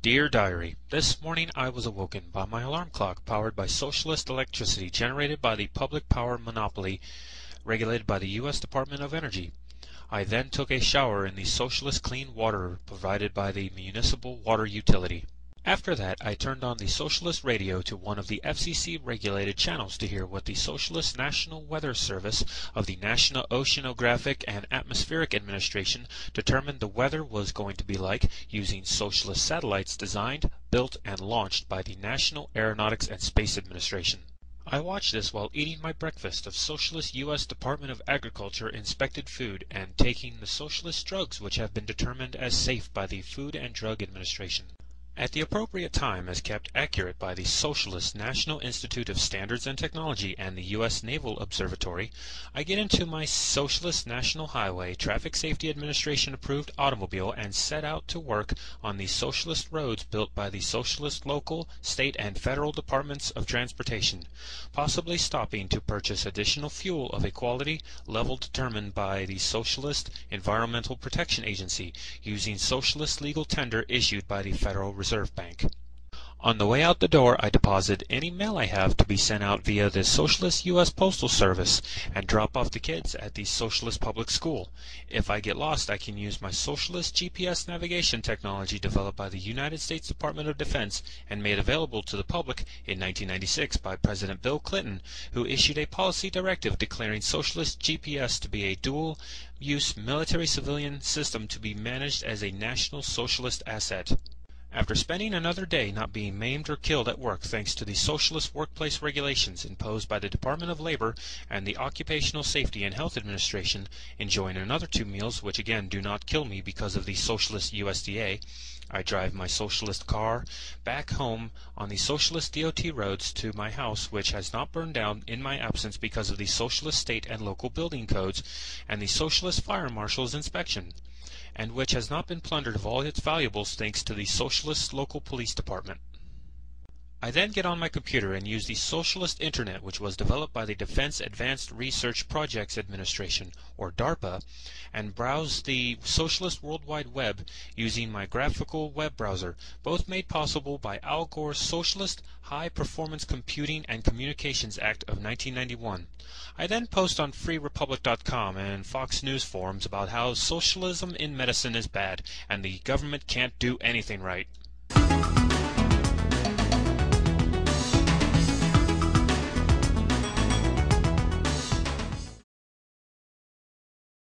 Dear Diary, this morning I was awoken by my alarm clock powered by socialist electricity generated by the public power monopoly regulated by the U.S. Department of Energy. I then took a shower in the socialist clean water provided by the municipal water utility. After that, I turned on the socialist radio to one of the FCC-regulated channels to hear what the Socialist National Weather Service of the National Oceanographic and Atmospheric Administration determined the weather was going to be like using socialist satellites designed, built, and launched by the National Aeronautics and Space Administration. I watched this while eating my breakfast of socialist U.S. Department of Agriculture inspected food and taking the socialist drugs which have been determined as safe by the Food and Drug Administration. At the appropriate time, as kept accurate by the Socialist National Institute of Standards and Technology and the U.S. Naval Observatory, I get into my Socialist National Highway Traffic Safety Administration approved automobile and set out to work on the socialist roads built by the socialist local, state, and federal departments of transportation, possibly stopping to purchase additional fuel of a quality level determined by the Socialist Environmental Protection Agency using socialist legal tender issued by the Federal Reserve Bank. On the way out the door, I deposit any mail I have to be sent out via the Socialist U.S. Postal Service and drop off the kids at the Socialist Public School. If I get lost, I can use my Socialist GPS navigation technology developed by the United States Department of Defense and made available to the public in 1996 by President Bill Clinton, who issued a policy directive declaring Socialist GPS to be a dual-use military-civilian system to be managed as a national socialist asset. After spending another day not being maimed or killed at work thanks to the socialist workplace regulations imposed by the Department of Labor and the Occupational Safety and Health Administration, enjoying another 2 meals which again do not kill me because of the socialist USDA, I drive my socialist car back home on the socialist DOT roads to my house, which has not burned down in my absence because of the socialist state and local building codes and the socialist fire marshal's inspection, and which has not been plundered of all its valuables thanks to the Socialist Local Police Department. I then get on my computer and use the Socialist Internet, which was developed by the Defense Advanced Research Projects Administration, or DARPA, and browse the Socialist World Wide Web using my graphical web browser, both made possible by Al Gore's Socialist High-Performance Computing and Communications Act of 1991. I then post on freerepublic.com and Fox News forums about how socialism in medicine is bad and the government can't do anything right.